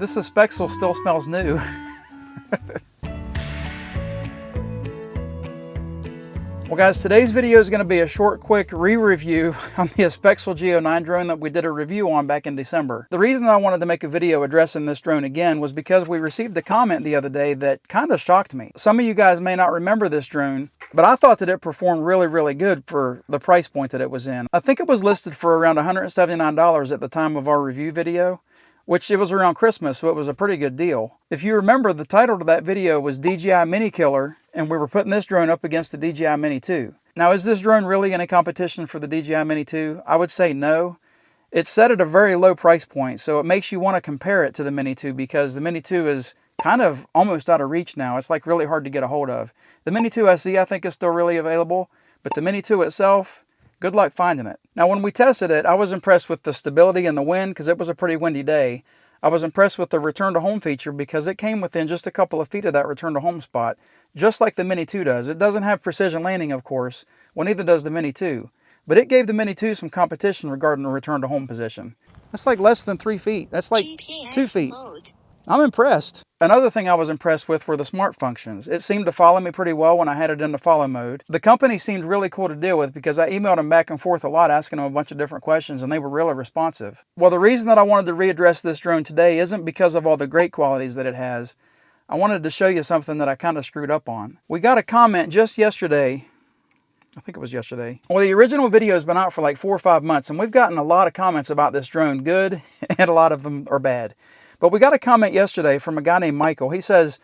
This Aspexel still smells new. Well guys, today's video is going to be a short, quick re-review on the Aspexel GO9 drone that we did a review on back in December. The reason I wanted to make a video addressing this drone again was because we received a comment the other day that kind of shocked me. Some of you guys may not remember this drone, but I thought that it performed really good for the price point that it was in. I think it was listed for around $179 at the time of our review video, which it was around Christmas, so it was a pretty good deal. If you remember, the title to that video was DJI Mini Killer, and we were putting this drone up against the DJI Mini 2. Now, is this drone really in a competition for the DJI Mini 2? I would say no. It's set at a very low price point, so it makes you want to compare it to the Mini 2 because the Mini 2 is kind of almost out of reach now. It's like really hard to get a hold of. The Mini 2 SE I think is still really available, but the Mini 2 itself, good luck finding it. Now, when we tested it, I was impressed with the stability and the wind because it was a pretty windy day. I was impressed with the return to home feature because it came within just a couple of feet of that return to home spot, just like the Mini 2 does. It doesn't have precision landing, of course. Well, neither does the Mini 2. But it gave the Mini 2 some competition regarding the return to home position. That's like less than 3 feet. That's like 2 feet. I'm impressed. Another thing I was impressed with were the smart functions. It seemed to follow me pretty well when I had it in the follow mode. The company seemed really cool to deal with because I emailed them back and forth a lot asking them a bunch of different questions and they were really responsive. Well, the reason that I wanted to readdress this drone today isn't because of all the great qualities that it has. I wanted to show you something that I kind of screwed up on. We got a comment just yesterday. I think it was yesterday. Well, the original video has been out for like 4 or 5 months and we've gotten a lot of comments about this drone, good, and a lot of them are bad. But we got a comment yesterday from a guy named Michael. He says,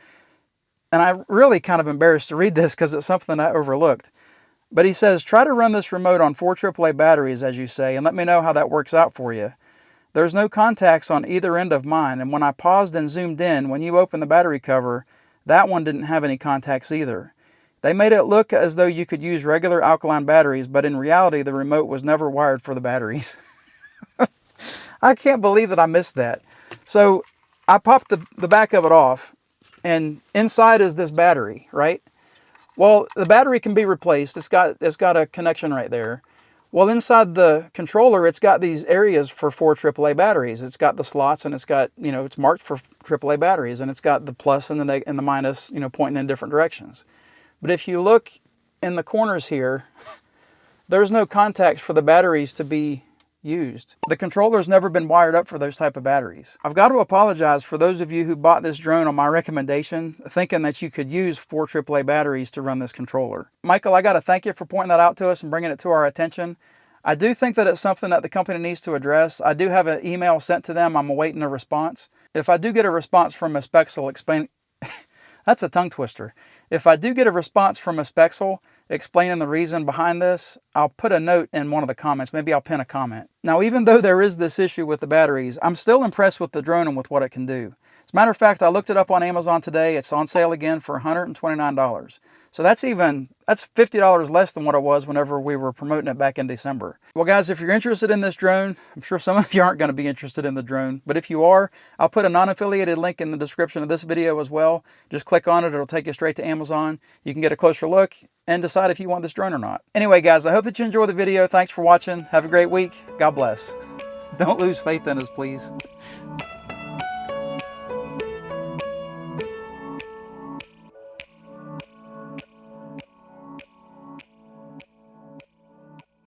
and I'm really kind of embarrassed to read this because it's something I overlooked. But he says, try to run this remote on 4 AAA batteries, as you say, and let me know how that works out for you. There's no contacts on either end of mine, and when I paused and zoomed in, when you open the battery cover, that one didn't have any contacts either. They made it look as though you could use regular alkaline batteries, but in reality, the remote was never wired for the batteries. I can't believe that I missed that. So I popped the back of it off, and inside is this battery, right? Well, the battery can be replaced. It's got a connection right there. Well, inside the controller, it's got these areas for 4 AAA batteries. It's got the slots, and it's got, you know, it's marked for AAA batteries, and it's got the plus and the minus, you know, pointing in different directions. But if you look in the corners here, there's no contacts for the batteries to be used. The controller's never been wired up for those type of batteries. I've got to apologize for those of you who bought this drone on my recommendation, thinking that you could use 4 AAA batteries to run this controller. Michael, I got to thank you for pointing that out to us and bringing it to our attention. I do think that it's something that the company needs to address. I do have an email sent to them. I'm awaiting a response. If I do get a response from Aspexel explaining... That's a tongue twister. If I do get a response from Aspexel explaining the reason behind this, I'll put a note in one of the comments. Maybe I'll pin a comment. Now, even though there is this issue with the batteries, I'm still impressed with the drone and with what it can do. As a matter of fact, I looked it up on Amazon today. It's on sale again for $129. So that's $50 less than what it was whenever we were promoting it back in December. Well, guys, if you're interested in this drone, I'm sure some of you aren't going to be interested in the drone, but if you are, I'll put a non-affiliated link in the description of this video as well. Just click on it. It'll take you straight to Amazon. You can get a closer look and decide if you want this drone or not. Anyway, guys, I hope that you enjoyed the video. Thanks for watching. Have a great week. God bless. Don't lose faith in us, please.